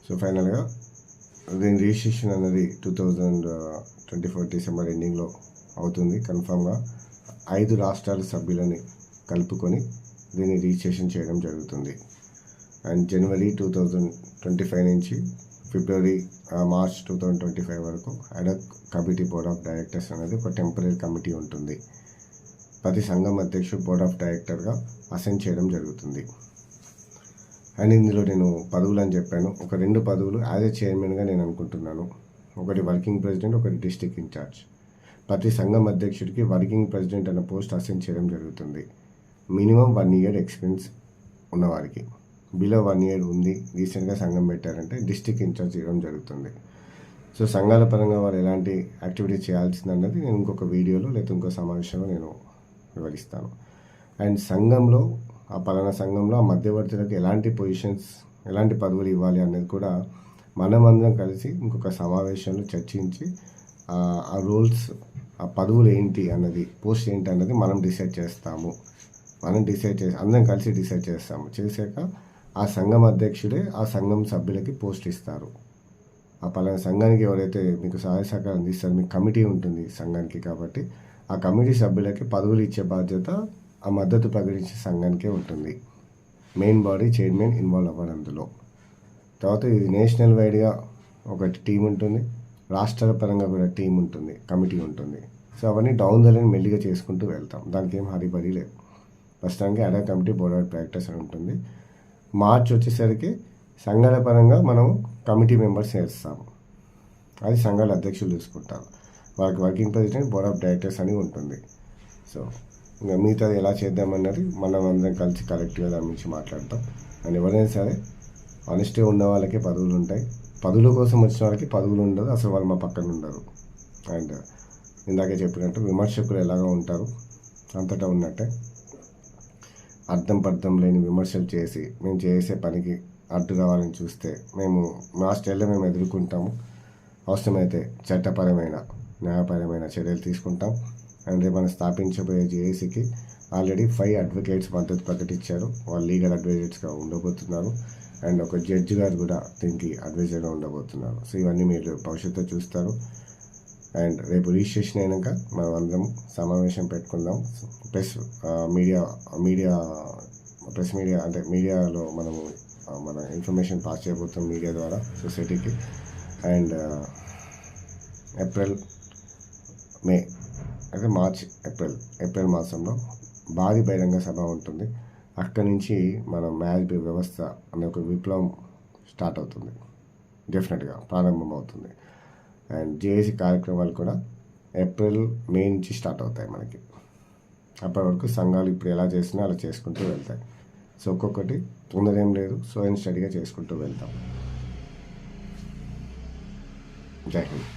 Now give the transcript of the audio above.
So ఫైనల్గా దీని registration అనేది 2024 డిసెంబర్ ఎండింగ్లో అవుతుంది. కన్ఫామ్గా 5 రాష్ట్రాల సభ్యులని కలుపుకొని దీన్ని రిజిస్ట్రేషన్ చేయడం జరుగుతుంది. అండ్ జనవరి 2025 నుంచి మార్చ్ 2025 వరకు ad hoc committee board of directors అనేది ఒక టెంపరీ కమిటీ ఉంటుంది. ప్రతి సంఘం అధ్యక్షుడు బోర్డ్ ఆఫ్ డైరెక్టర్గా అసైన్ చేయడం జరుగుతుంది. అండ్ ఇందులో నేను పదవులు అని చెప్పాను, ఒక 2 పదవులు యాజ్ ఏ చైర్మన్గా నేను అనుకుంటున్నాను. ఒకటి వర్కింగ్ ప్రెసిడెంట్, ఒకటి డిస్ట్రిక్ట్ ఇన్ఛార్జ్. ప్రతి సంఘం అధ్యక్షుడికి వర్కింగ్ ప్రెసిడెంట్ అన్న పోస్ట్ అసైన్ చేయడం జరుగుతుంది. మినిమం 1 year ఎక్స్పీరియన్స్ ఉన్నవారికి, బిలో 1 year ఉంది రీసెంట్గా సంఘం పెట్టారంటే డిస్ట్రిక్ట్ ఇన్ఛార్జ్ ఇవ్వడం జరుగుతుంది. సో సంఘాల పరంగా వారు ఎలాంటి యాక్టివిటీ చేయాల్సింది అన్నది నేను ఇంకొక వీడియోలో లేదా ఇంకో సమావేశంలో నేను వివరిస్తాను. అండ్ సంఘంలో ఆ పలానా సంఘంలో ఆ మధ్యవర్తులకు ఎలాంటి పొజిషన్స్, ఎలాంటి పదవులు ఇవ్వాలి అనేది కూడా మనమందరం కలిసి ఇంకొక సమావేశంలో చర్చించి ఆ రోల్స్, ఆ పదవులు ఏంటి అన్నది, పోస్ట్ ఏంటి అన్నది మనం డిసైడ్ చేస్తాము. అందరం కలిసి డిసైడ్ చేస్తాము. చేశాక ఆ సంఘం అధ్యక్షుడే ఆ సంఘం సభ్యులకి పోస్ట్ ఇస్తారు. ఆ పలానా సంఘానికి ఎవరైతే మీకు సహాయ సహకారం అందిస్తారో మీకు కమిటీ ఉంటుంది సంఘానికి, కాబట్టి ఆ కమిటీ సభ్యులకి పదవులు ఇచ్చే బాధ్యత ఆ మద్దతు ప్రకటించే సంఘానికే ఉంటుంది. మెయిన్ బాడీ చైర్మన్ ఇన్వాల్వ్ అవ్వడం అందులో. తర్వాత ఇది నేషనల్ వైడ్గా ఒక టీం ఉంటుంది, రాష్ట్రాల పరంగా కూడా టీం ఉంటుంది, కమిటీ ఉంటుంది. సో అవన్నీ డౌన్ ద లైన్ మెల్లిగా చేసుకుంటూ వెళ్తాం. దానికి ఏం హరిబరి లేదు. ప్రస్తుతానికి అడా కమిటీ బోర్డ్ ఆఫ్ డైరెక్టర్స్ అని ఉంటుంది. మార్చ్ వచ్చేసరికి సంఘాల పరంగా మనం కమిటీ మెంబర్స్ చేస్తాము. అది సంఘాల అధ్యక్షులు చూసుకుంటారు. వాళ్ళకి working president, board of directors అని ఉంటుంది. సో ఇంకా మిగతాది ఎలా చేద్దామన్నది మనం అందరం కలిసి కలెక్టివ్గా దాని గురించి మాట్లాడతాం. అండ్ ఎవరైనా సరే ఆనెస్ట్గా ఉన్న వాళ్ళకే పదవులు ఉంటాయి, పదవుల కోసం వచ్చిన వాళ్ళకి పదవులు ఉండదు, అసలు వాళ్ళు మా పక్కన ఉండరు. అండ్ ఇందాకే చెప్పినట్టు విమర్శకులు ఎలాగో ఉంటారు, అంతటా ఉన్నట్టే అర్థం లేని విమర్శలు చేసి మేము చేసే పనికి అడ్డు రావాలని చూస్తే మేము మా స్టైల్లో మేము ఎదుర్కొంటాము. అవసరమైతే చట్టపరమైన, న్యాయపరమైన చర్యలు తీసుకుంటాం. అండ్ మనం స్థాపించబోయే జేఏసీకి ఆల్రెడీ 5 అడ్వకేట్స్ మద్దతు ప్రకటించారు. వాళ్ళు లీగల్ అడ్వైజర్స్గా ఉండబోతున్నారు. అండ్ ఒక జడ్జి గారు కూడా దీనికి అడ్వైజర్గా ఉండబోతున్నారు. సో ఇవన్నీ మీరు భవిష్యత్తులో చూస్తారు. అండ్ రేపు రిజిస్ట్రేషన్ అయినాక మనం అందరం సమావేశం పెట్టుకుందాం. ప్రెస్ మీడియా అంటే మీడియాలో మనము మన ఇన్ఫర్మేషన్ పాస్ చేయబోతాం మీడియా ద్వారా సొసైటీకి. అండ్ మే అంటే మార్చ్ ఏప్రిల్ మాసంలో భారీ బహిరంగ సభ ఉంటుంది. అక్కడి నుంచి మన మ్యాచ్ వ్యవస్థ అనే ఒక విప్లవం స్టార్ట్ అవుతుంది, డెఫినెట్గా ప్రారంభమవుతుంది. అండ్ జేఏసీ కార్యక్రమాలు కూడా మే నుంచి స్టార్ట్ అవుతాయి మనకి. అప్పటి వరకు సంఘాలు ఇప్పుడు ఎలా చేసినా అలా చేసుకుంటూ వెళ్తాయి. సో ఒక్కొక్కటి తొందర ఏం లేదు, స్లో అండ్ స్టడీగా చేసుకుంటూ వెళ్తాం. జై హింద్.